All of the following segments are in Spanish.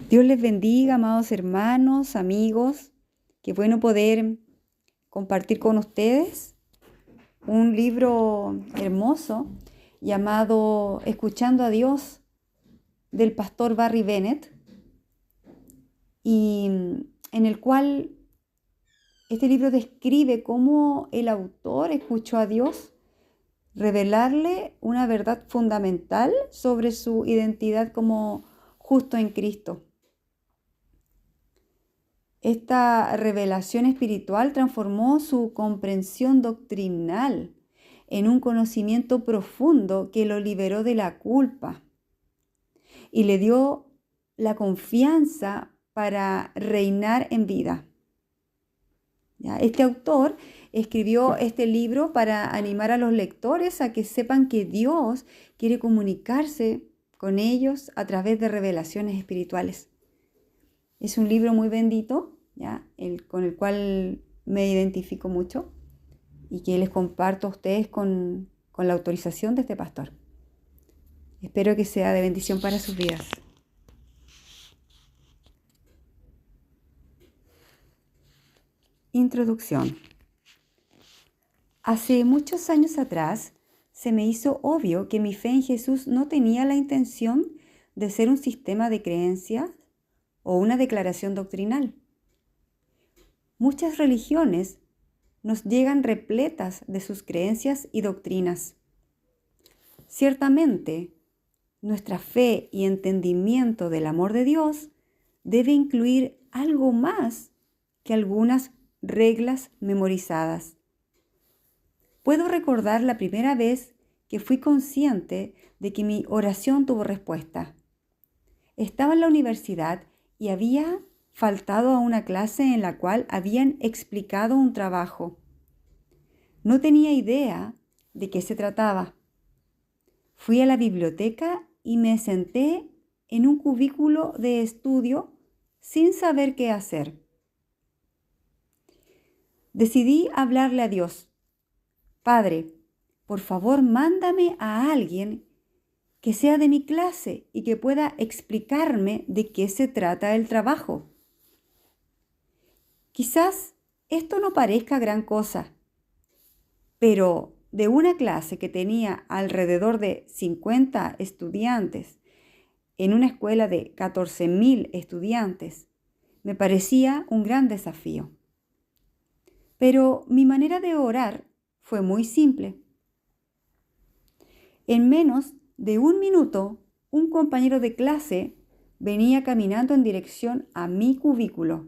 Dios les bendiga, amados hermanos, amigos. Qué bueno poder compartir con ustedes un libro hermoso llamado Escuchando a Dios del pastor Barry Bennett, y en el cual este libro describe cómo el autor escuchó a Dios revelarle una verdad fundamental sobre su identidad como justo en Cristo. Esta revelación espiritual transformó su comprensión doctrinal en un conocimiento profundo que lo liberó de la culpa y le dio la confianza para reinar en vida. ¿Ya? Este autor escribió este libro para animar a los lectores a que sepan que Dios quiere comunicarse con ellos a través de revelaciones espirituales. Es un libro muy bendito, ¿ya? Con el cual me identifico mucho y que les comparto a ustedes con la autorización de este pastor. Espero que sea de bendición para sus vidas. Introducción. Hace muchos años atrás se me hizo obvio que mi fe en Jesús no tenía la intención de ser un sistema de creencias o una declaración doctrinal. Muchas religiones nos llegan repletas de sus creencias y doctrinas. Ciertamente, nuestra fe y entendimiento del amor de Dios debe incluir algo más que algunas reglas memorizadas. Puedo recordar la primera vez que fui consciente de que mi oración tuvo respuesta. Estaba en la universidad y había faltado a una clase en la cual habían explicado un trabajo. No tenía idea de qué se trataba. Fui a la biblioteca y me senté en un cubículo de estudio sin saber qué hacer. Decidí hablarle a Dios. Padre, por favor, mándame a alguien que sea de mi clase y que pueda explicarme de qué se trata el trabajo. Quizás esto no parezca gran cosa, pero de una clase que tenía alrededor de 50 estudiantes en una escuela de 14,000 estudiantes, me parecía un gran desafío. Pero mi manera de orar fue muy simple. En menos de un minuto, un compañero de clase venía caminando en dirección a mi cubículo.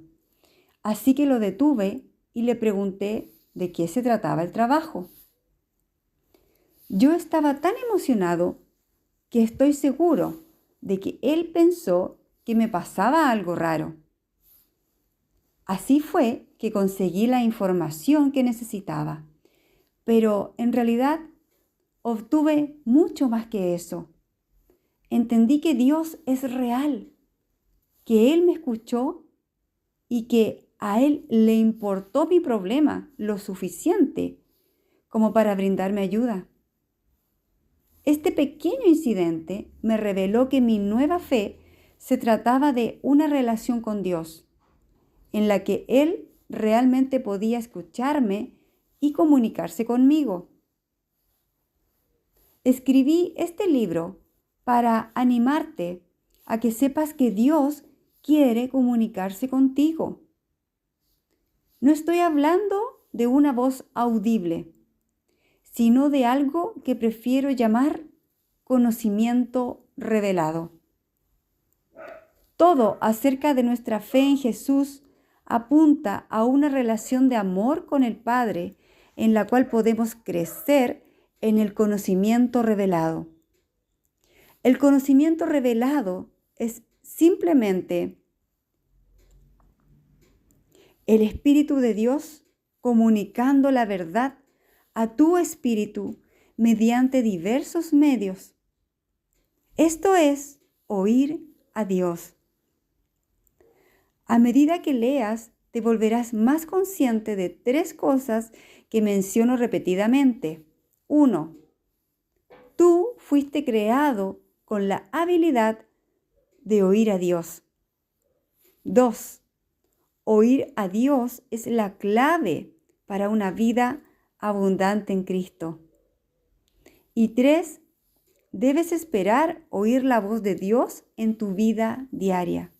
Así que lo detuve y le pregunté de qué se trataba el trabajo. Yo estaba tan emocionado que estoy seguro de que él pensó que me pasaba algo raro. Así fue que conseguí la información que necesitaba, pero en realidad obtuve mucho más que eso. Entendí que Dios es real, que Él me escuchó y que a Él le importó mi problema lo suficiente como para brindarme ayuda. Este pequeño incidente me reveló que mi nueva fe se trataba de una relación con Dios, en la que Él realmente podía escucharme y comunicarse conmigo. Escribí este libro para animarte a que sepas que Dios quiere comunicarse contigo. No estoy hablando de una voz audible, sino de algo que prefiero llamar conocimiento revelado. Todo acerca de nuestra fe en Jesús apunta a una relación de amor con el Padre en la cual podemos crecer en el conocimiento revelado. El conocimiento revelado es simplemente el Espíritu de Dios comunicando la verdad a tu espíritu mediante diversos medios. Esto es oír a Dios. A medida que leas, te volverás más consciente de 3 cosas que menciono repetidamente. 1. Tú fuiste creado con la habilidad de oír a Dios. 2. Oír a Dios es la clave para una vida abundante en Cristo. Y 3. Debes esperar oír la voz de Dios en tu vida diaria.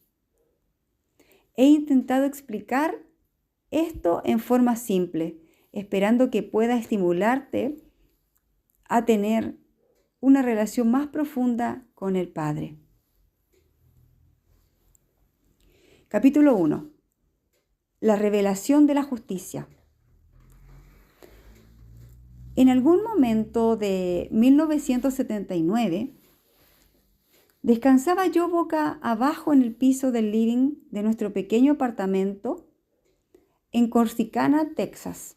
He intentado explicar esto en forma simple, esperando que pueda estimularte a tener una relación más profunda con el Padre. Capítulo 1. La revelación de la justicia. En algún momento de 1979, descansaba yo boca abajo en el piso del living de nuestro pequeño apartamento en Corsicana, Texas.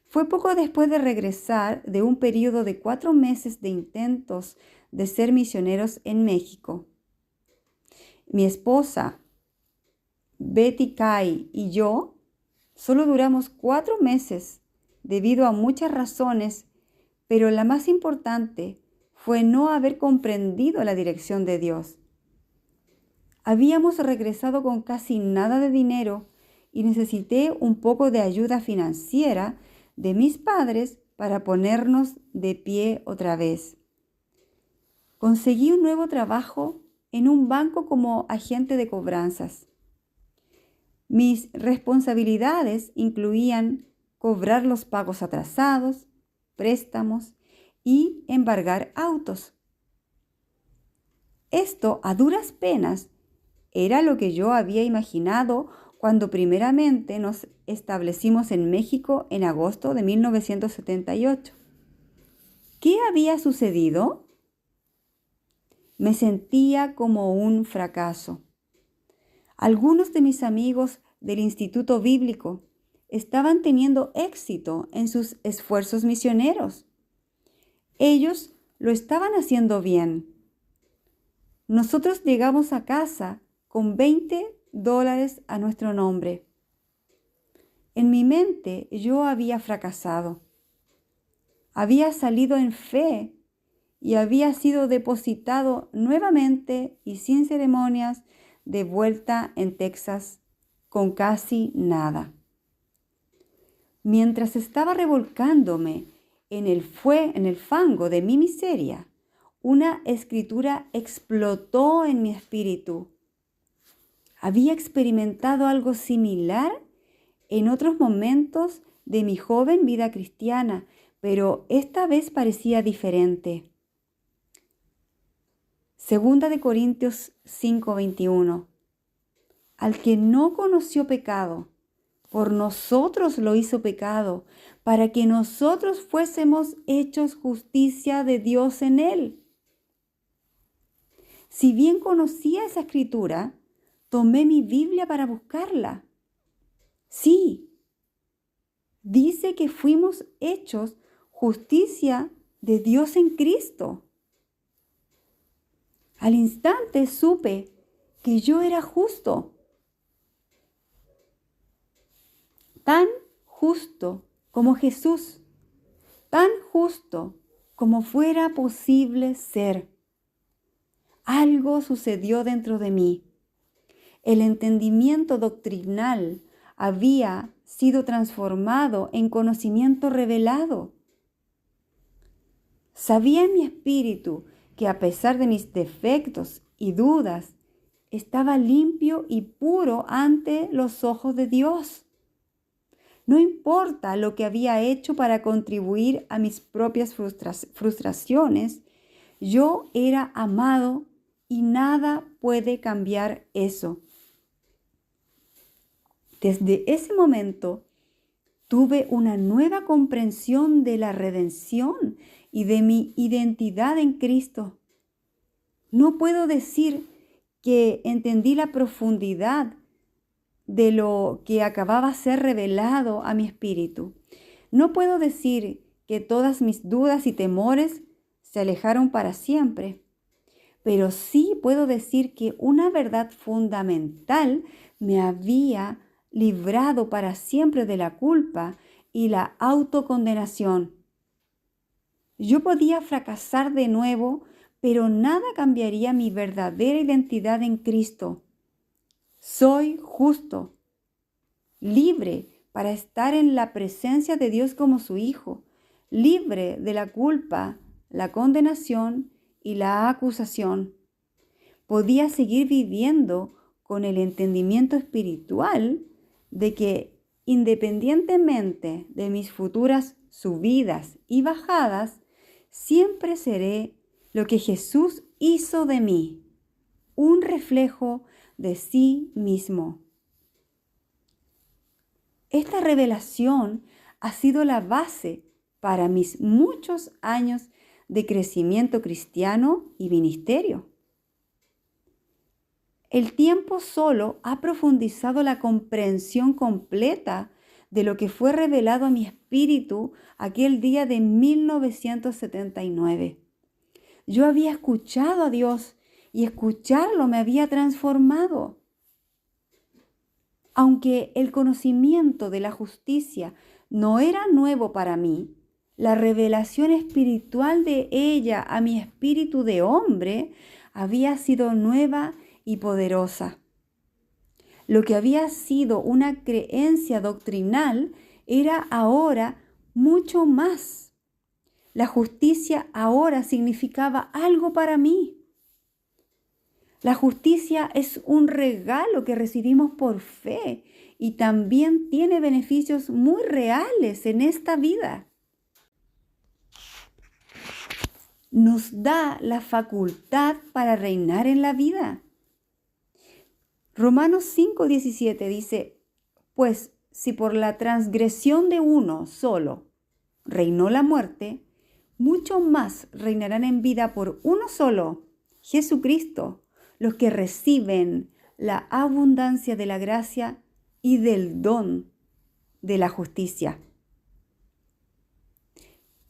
Fue poco después de regresar de un periodo de 4 meses de intentos de ser misioneros en México. Mi esposa, Betty Kay, y yo solo duramos 4 meses debido a muchas razones, pero la más importante fue no haber comprendido la dirección de Dios. Habíamos regresado con casi nada de dinero y necesité un poco de ayuda financiera de mis padres para ponernos de pie otra vez. Conseguí un nuevo trabajo en un banco como agente de cobranzas. Mis responsabilidades incluían cobrar los pagos atrasados, préstamos y embargar autos. Esto, a duras penas, era lo que yo había imaginado cuando primeramente nos establecimos en México en agosto de 1978. ¿Qué había sucedido? Me sentía como un fracaso. Algunos de mis amigos del Instituto Bíblico estaban teniendo éxito en sus esfuerzos misioneros. Ellos lo estaban haciendo bien. Nosotros llegamos a casa con $20 a nuestro nombre. En mi mente yo había fracasado. Había salido en fe y había sido depositado nuevamente y sin ceremonias de vuelta en Texas con casi nada. Mientras estaba revolcándome en el fango de mi miseria, una escritura explotó en mi espíritu. Había experimentado algo similar en otros momentos de mi joven vida cristiana, pero esta vez parecía diferente. 2 de Corintios 5:21. Al que no conoció pecado, por nosotros lo hizo pecado, para que nosotros fuésemos hechos justicia de Dios en él. Si bien conocía esa escritura, tomé mi Biblia para buscarla. Sí, dice que fuimos hechos justicia de Dios en Cristo. Al instante supe que yo era justo, tan justo como Jesús, tan justo como fuera posible ser. Algo sucedió dentro de mí. El entendimiento doctrinal había sido transformado en conocimiento revelado. Sabía en mi espíritu que a pesar de mis defectos y dudas, estaba limpio y puro ante los ojos de Dios. No importa lo que había hecho para contribuir a mis propias frustraciones, yo era amado y nada puede cambiar eso. Desde ese momento tuve una nueva comprensión de la redención y de mi identidad en Cristo. No puedo decir que entendí la profundidad de lo que acababa de ser revelado a mi espíritu. No puedo decir que todas mis dudas y temores se alejaron para siempre, pero sí puedo decir que una verdad fundamental me había librado para siempre de la culpa y la autocondenación. Yo podía fracasar de nuevo, pero nada cambiaría mi verdadera identidad en Cristo. Soy justo, libre para estar en la presencia de Dios como su hijo, libre de la culpa, la condenación y la acusación. Podía seguir viviendo con el entendimiento espiritual de que independientemente de mis futuras subidas y bajadas, siempre seré lo que Jesús hizo de mí, un reflejo de sí mismo. Esta revelación ha sido la base para mis muchos años de crecimiento cristiano y ministerio. El tiempo solo ha profundizado la comprensión completa de lo que fue revelado a mi espíritu aquel día de 1979. Yo había escuchado a Dios y escucharlo me había transformado. Aunque el conocimiento de la justicia no era nuevo para mí, la revelación espiritual de ella a mi espíritu de hombre había sido nueva y poderosa. Lo que había sido una creencia doctrinal era ahora mucho más. La justicia ahora significaba algo para mí. La justicia es un regalo que recibimos por fe y también tiene beneficios muy reales en esta vida. Nos da la facultad para reinar en la vida. Romanos 5:17 dice, pues si por la transgresión de uno solo reinó la muerte, mucho más reinarán en vida por uno solo, Jesucristo, los que reciben la abundancia de la gracia y del don de la justicia.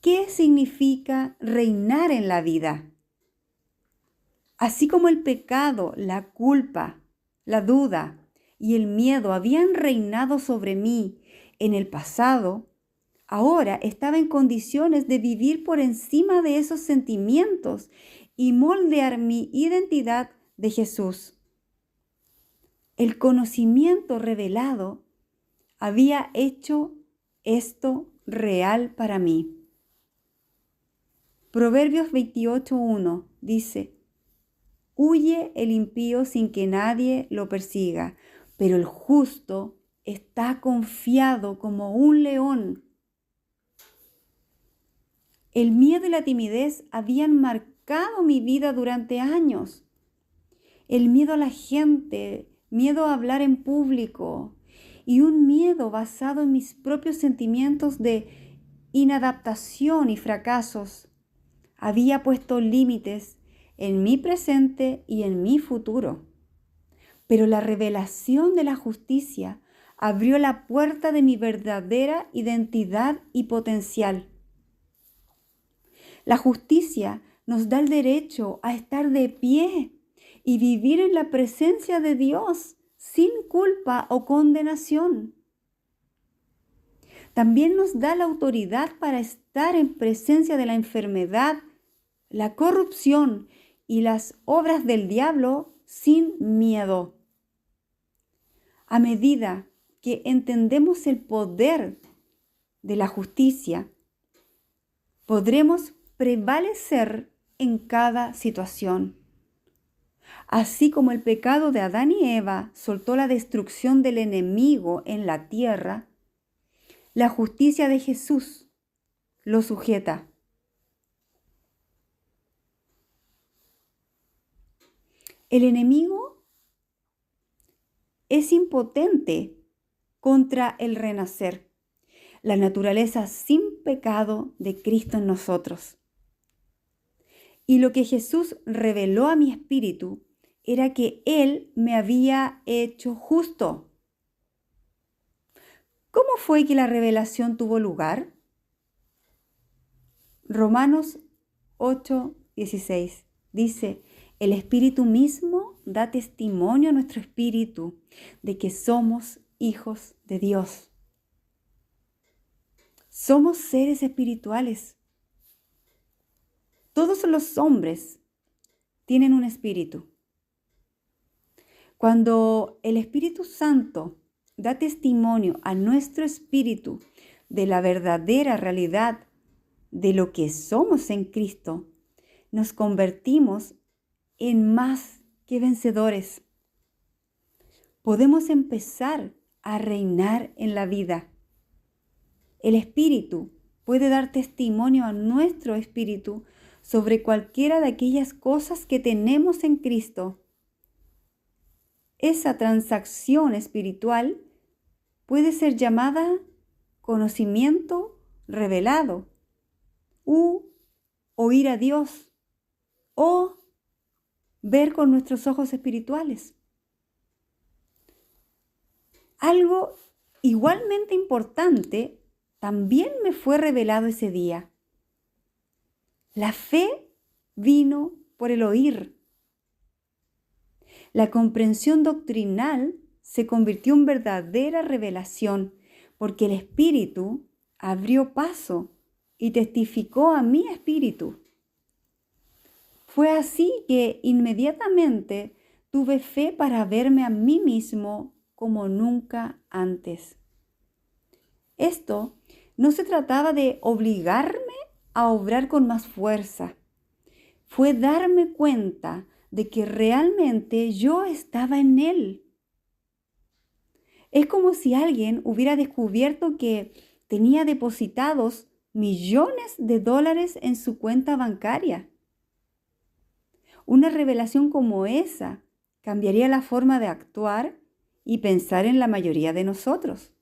¿Qué significa reinar en la vida? Así como el pecado, la culpa, la duda y el miedo habían reinado sobre mí en el pasado, ahora estaba en condiciones de vivir por encima de esos sentimientos y moldear mi identidad de Jesús. El conocimiento revelado había hecho esto real para mí. Proverbios 28:1 dice, huye el impío sin que nadie lo persiga, pero el justo está confiado como un león. El miedo y la timidez habían marcado mi vida durante años. El miedo a la gente, miedo a hablar en público y un miedo basado en mis propios sentimientos de inadaptación y fracasos había puesto límites en mi presente y en mi futuro. Pero la revelación de la justicia abrió la puerta de mi verdadera identidad y potencial. La justicia nos da el derecho a estar de pie y vivir en la presencia de Dios sin culpa o condenación. También nos da la autoridad para estar en presencia de la enfermedad, la corrupción y las obras del diablo sin miedo. A medida que entendemos el poder de la justicia, podremos prevalecer en cada situación. Así como el pecado de Adán y Eva soltó la destrucción del enemigo en la tierra, la justicia de Jesús lo sujeta. El enemigo es impotente contra el renacer, la naturaleza sin pecado de Cristo en nosotros. Y lo que Jesús reveló a mi espíritu era que Él me había hecho justo. ¿Cómo fue que la revelación tuvo lugar? Romanos 8:16 dice, el Espíritu mismo da testimonio a nuestro espíritu de que somos hijos de Dios. Somos seres espirituales. Todos los hombres tienen un espíritu. Cuando el Espíritu Santo da testimonio a nuestro espíritu de la verdadera realidad de lo que somos en Cristo, nos convertimos en más que vencedores. Podemos empezar a reinar en la vida. El Espíritu puede dar testimonio a nuestro espíritu sobre cualquiera de aquellas cosas que tenemos en Cristo. Esa transacción espiritual puede ser llamada conocimiento revelado, u oír a Dios, o ver con nuestros ojos espirituales. Algo igualmente importante también me fue revelado ese día. La fe vino por el oír. La comprensión doctrinal se convirtió en verdadera revelación porque el Espíritu abrió paso y testificó a mi espíritu. Fue así que inmediatamente tuve fe para verme a mí mismo como nunca antes. Esto no se trataba de obligarme a obrar con más fuerza. Fue darme cuenta de que realmente yo estaba en Él. Es como si alguien hubiera descubierto que tenía depositados millones de dólares en su cuenta bancaria. Una revelación como esa cambiaría la forma de actuar y pensar en la mayoría de nosotros.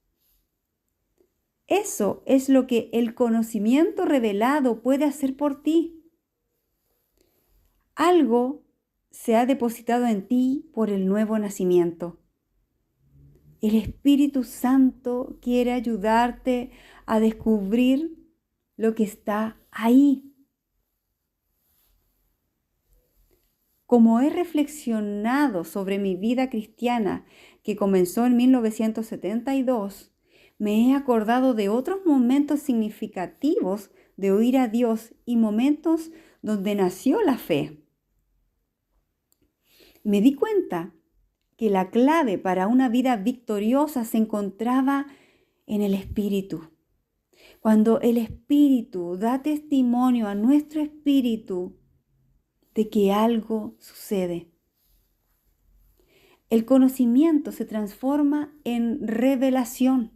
Eso es lo que el conocimiento revelado puede hacer por ti. Algo se ha depositado en ti por el nuevo nacimiento. El Espíritu Santo quiere ayudarte a descubrir lo que está ahí. Como he reflexionado sobre mi vida cristiana que comenzó en 1972, me he acordado de otros momentos significativos de oír a Dios y momentos donde nació la fe. Me di cuenta que la clave para una vida victoriosa se encontraba en el Espíritu. Cuando el Espíritu da testimonio a nuestro espíritu de que algo sucede. El conocimiento se transforma en revelación.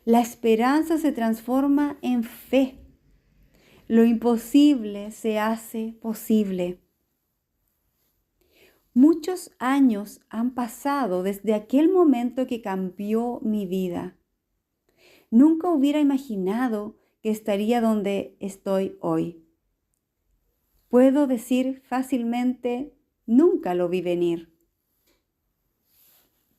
La esperanza se transforma en fe. Lo imposible se hace posible. Muchos años han pasado desde aquel momento que cambió mi vida. Nunca hubiera imaginado que estaría donde estoy hoy. Puedo decir fácilmente, nunca lo vi venir.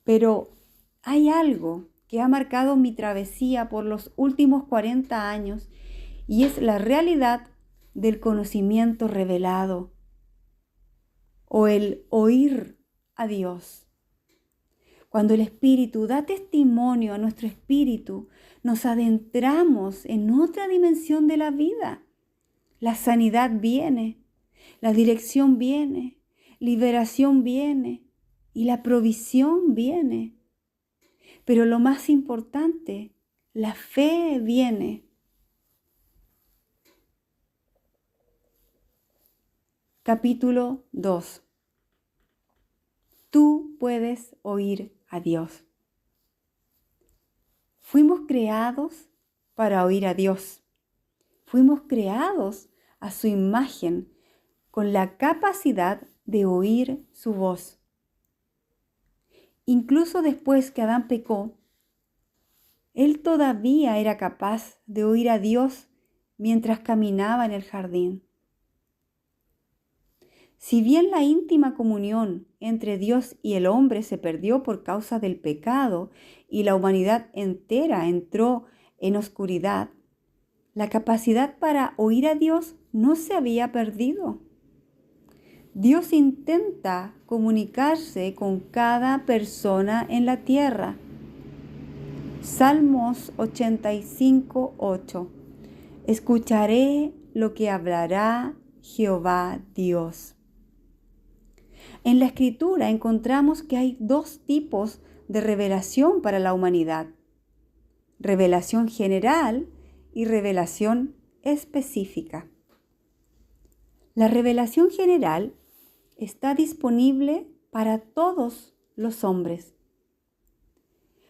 Pero hay algo que ha marcado mi travesía por los últimos 40 años y es la realidad del conocimiento revelado o el oír a Dios. Cuando el Espíritu da testimonio a nuestro espíritu, nos adentramos en otra dimensión de la vida. La sanidad viene, la dirección viene, liberación viene y la provisión viene. Pero lo más importante, la fe viene. Capítulo 2. Tú puedes oír a Dios. Fuimos creados para oír a Dios. Fuimos creados a su imagen con la capacidad de oír su voz. Incluso después que Adán pecó, él todavía era capaz de oír a Dios mientras caminaba en el jardín. Si bien la íntima comunión entre Dios y el hombre se perdió por causa del pecado y la humanidad entera entró en oscuridad, la capacidad para oír a Dios no se había perdido. Dios intenta comunicarse con cada persona en la tierra. Salmos 85:8. Escucharé lo que hablará Jehová Dios. En la Escritura encontramos que hay dos tipos de revelación para la humanidad: revelación general y revelación específica. La revelación general está disponible para todos los hombres.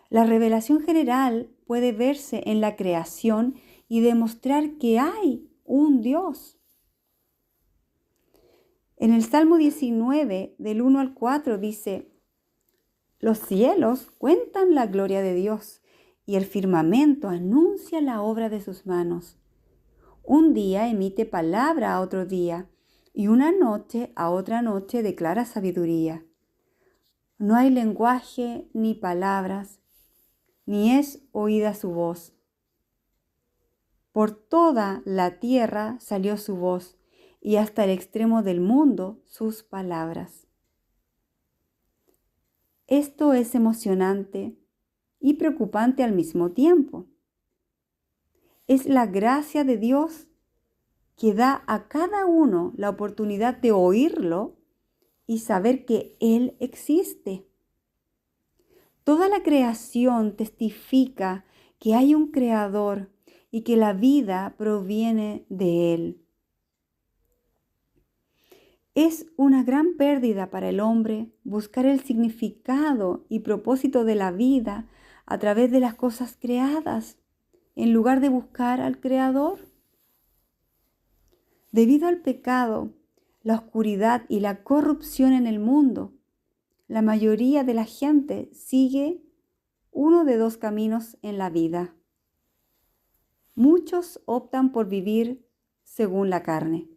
La revelación general puede verse en la creación y demostrar que hay un Dios. En el Salmo 19, del 1 al 4, dice: los cielos cuentan la gloria de Dios y el firmamento anuncia la obra de sus manos. Un día emite palabra a otro día y una noche a otra noche declara sabiduría. No hay lenguaje ni palabras, ni es oída su voz. Por toda la tierra salió su voz, y hasta el extremo del mundo sus palabras. Esto es emocionante y preocupante al mismo tiempo. Es la gracia de Dios que da a cada uno la oportunidad de oírlo y saber que Él existe. Toda la creación testifica que hay un Creador y que la vida proviene de Él. Es una gran pérdida para el hombre buscar el significado y propósito de la vida a través de las cosas creadas, en lugar de buscar al Creador. Debido al pecado, la oscuridad y la corrupción en el mundo, la mayoría de la gente sigue uno de dos caminos en la vida. Muchos optan por vivir según la carne.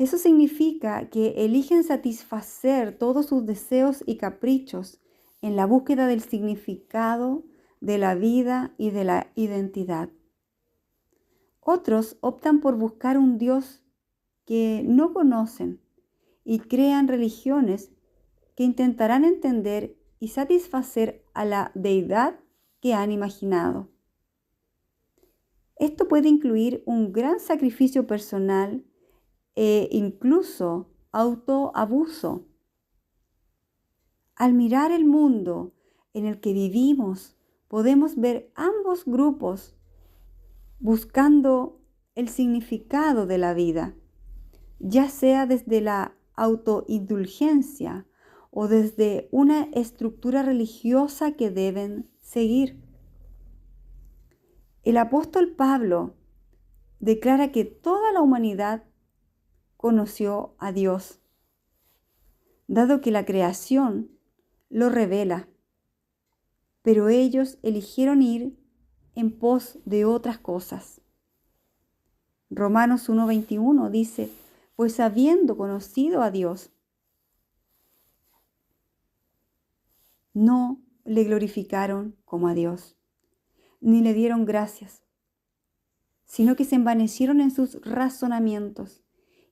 Eso significa que eligen satisfacer todos sus deseos y caprichos en la búsqueda del significado de la vida y de la identidad. Otros optan por buscar un Dios que no conocen y crean religiones que intentarán entender y satisfacer a la deidad que han imaginado. Esto puede incluir un gran sacrificio personal e incluso autoabuso. Al mirar el mundo en el que vivimos, podemos ver ambos grupos buscando el significado de la vida, ya sea desde la autoindulgencia o desde una estructura religiosa que deben seguir. El apóstol Pablo declara que toda la humanidad conoció a Dios, dado que la creación lo revela, pero ellos eligieron ir en pos de otras cosas. Romanos 1:21 dice: pues habiendo conocido a Dios, no le glorificaron como a Dios, ni le dieron gracias, sino que se envanecieron en sus razonamientos,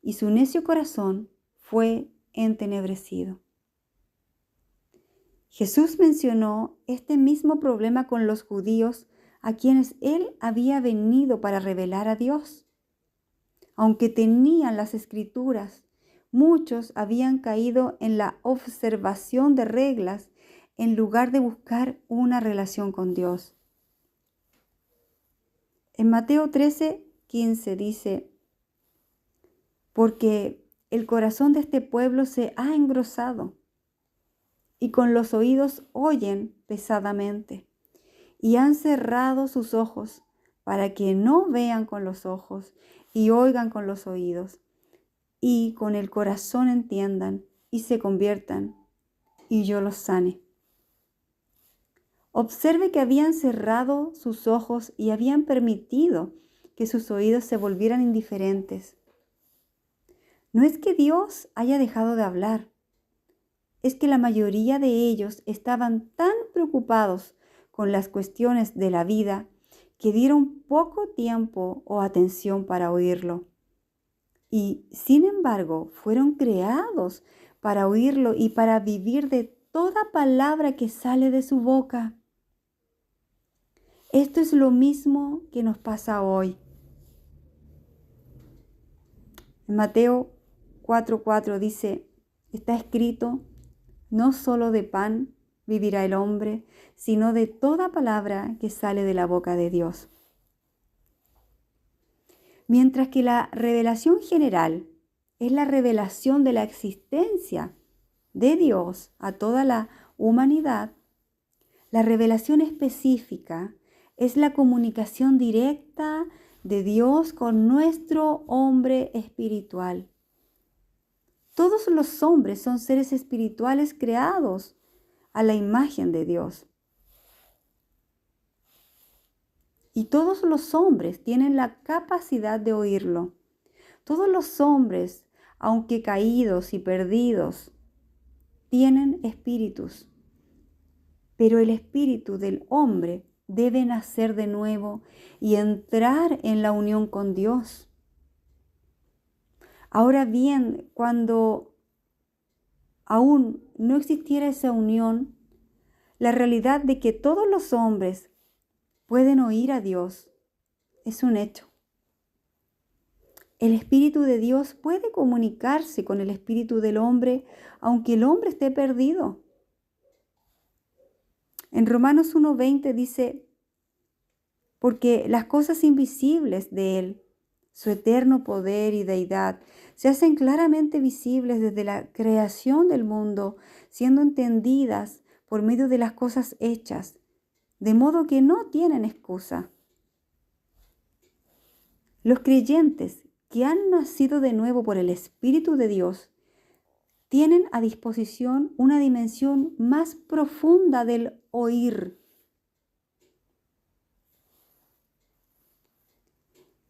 y su necio corazón fue entenebrecido. Jesús mencionó este mismo problema con los judíos a quienes Él había venido para revelar a Dios. Aunque tenían las Escrituras, muchos habían caído en la observación de reglas en lugar de buscar una relación con Dios. En Mateo 13:15 dice: porque el corazón de este pueblo se ha engrosado, y con los oídos oyen pesadamente, y han cerrado sus ojos para que no vean con los ojos y oigan con los oídos, y con el corazón entiendan y se conviertan, y yo los sane. Observe que habían cerrado sus ojos y habían permitido que sus oídos se volvieran indiferentes. No es que Dios haya dejado de hablar, es que la mayoría de ellos estaban tan preocupados con las cuestiones de la vida que dieron poco tiempo o atención para oírlo. Y sin embargo, fueron creados para oírlo y para vivir de toda palabra que sale de su boca. Esto es lo mismo que nos pasa hoy. En Mateo 4:4 dice, está escrito, no solo de pan vivirá el hombre, sino de toda palabra que sale de la boca de Dios. Mientras que la revelación general es la revelación de la existencia de Dios a toda la humanidad, la revelación específica es la comunicación directa de Dios con nuestro hombre espiritual. Todos los hombres son seres espirituales creados a la imagen de Dios. Y todos los hombres tienen la capacidad de oírlo. Todos los hombres, aunque caídos y perdidos, tienen espíritus. Pero el espíritu del hombre debe nacer de nuevo y entrar en la unión con Dios. Ahora bien, cuando aún no existiera esa unión, la realidad de que todos los hombres pueden oír a Dios es un hecho. El Espíritu de Dios puede comunicarse con el espíritu del hombre, aunque el hombre esté perdido. En Romanos 1:20 dice, porque las cosas invisibles de Él, su eterno poder y deidad, se hacen claramente visibles desde la creación del mundo, siendo entendidas por medio de las cosas hechas, de modo que no tienen excusa. Los creyentes que han nacido de nuevo por el Espíritu de Dios tienen a disposición una dimensión más profunda del oír.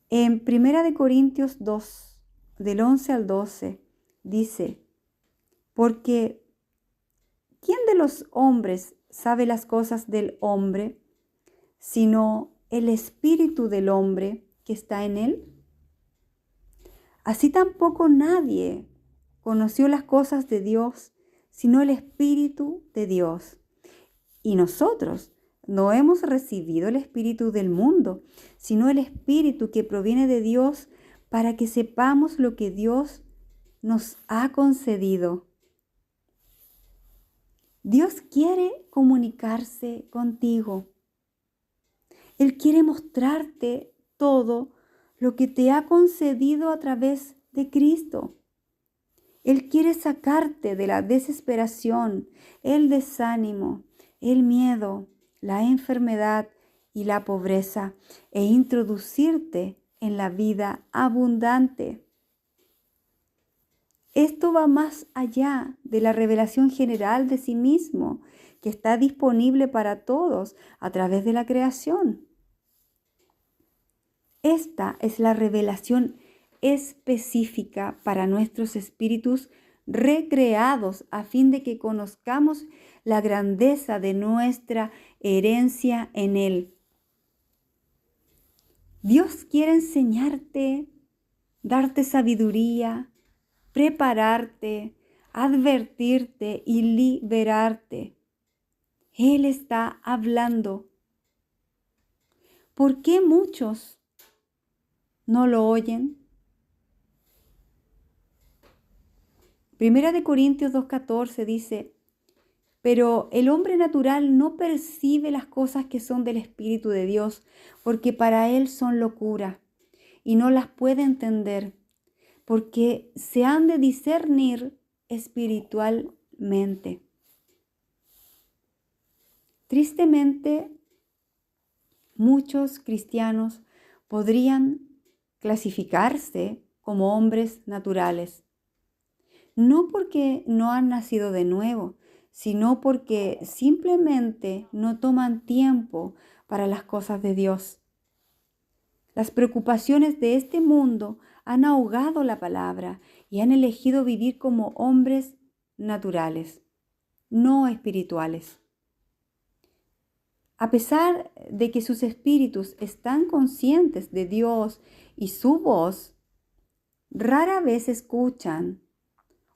En 1 Corintios 2, del 11 al 12, dice, porque ¿quién de los hombres sabe las cosas del hombre, sino el espíritu del hombre que está en él? Así tampoco nadie conoció las cosas de Dios, sino el Espíritu de Dios. Y nosotros no hemos recibido el espíritu del mundo, sino el Espíritu que proviene de Dios, para que sepamos lo que Dios nos ha concedido. Dios quiere comunicarse contigo. Él quiere mostrarte todo lo que te ha concedido a través de Cristo. Él quiere sacarte de la desesperación, el desánimo, el miedo, la enfermedad y la pobreza e introducirte en la vida abundante. Esto va más allá de la revelación general de sí mismo, que está disponible para todos a través de la creación. Esta es la revelación específica para nuestros espíritus recreados a fin de que conozcamos la grandeza de nuestra herencia en Él. Dios quiere enseñarte, darte sabiduría, prepararte, advertirte y liberarte. Él está hablando. ¿Por qué muchos no lo oyen? 1 Corintios 2:14 dice, pero el hombre natural no percibe las cosas que son del Espíritu de Dios, porque para él son locura, y no las puede entender, porque se han de discernir espiritualmente. Tristemente, muchos cristianos podrían clasificarse como hombres naturales, no porque no han nacido de nuevo, sino porque simplemente no toman tiempo para las cosas de Dios. Las preocupaciones de este mundo han ahogado la palabra y han elegido vivir como hombres naturales, no espirituales. A pesar de que sus espíritus están conscientes de Dios y su voz, rara vez escuchan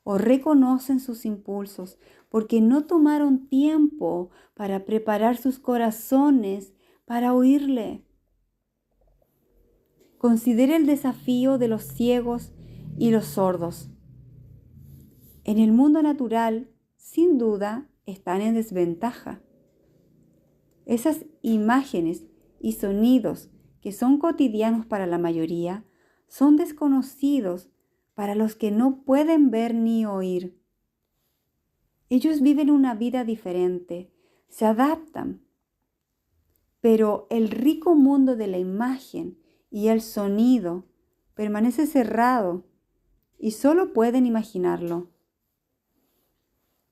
o reconocen sus impulsos porque no tomaron tiempo para preparar sus corazones para oírle. Considera el desafío de los ciegos y los sordos. En el mundo natural, sin duda, están en desventaja. Esas imágenes y sonidos que son cotidianos para la mayoría son desconocidos para los que no pueden ver ni oír. Ellos viven una vida diferente, se adaptan, pero el rico mundo de la imagen y el sonido permanece cerrado y solo pueden imaginarlo.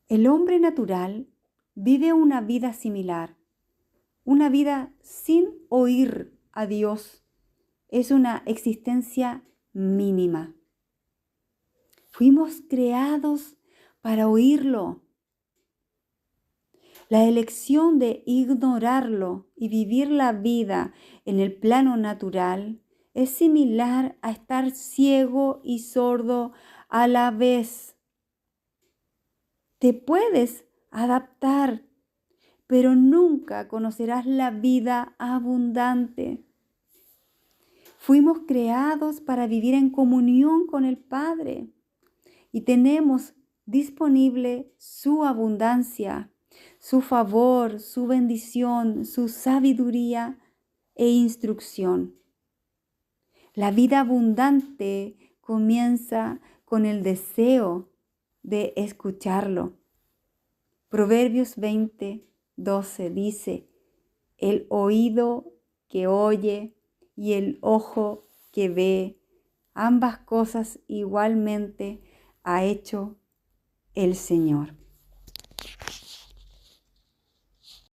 El hombre natural vive una vida similar, una vida sin oír a Dios. Es una existencia mínima. Fuimos creados para oírlo. La elección de ignorarlo y vivir la vida en el plano natural es similar a estar ciego y sordo a la vez. Te puedes adaptar, pero nunca conocerás la vida abundante. Fuimos creados para vivir en comunión con el Padre y tenemos disponible su abundancia, su favor, su bendición, su sabiduría e instrucción. La vida abundante comienza con el deseo de escucharlo. Proverbios 20:12 dice: el oído que oye y el ojo que ve, ambas cosas igualmente ha hecho el Señor.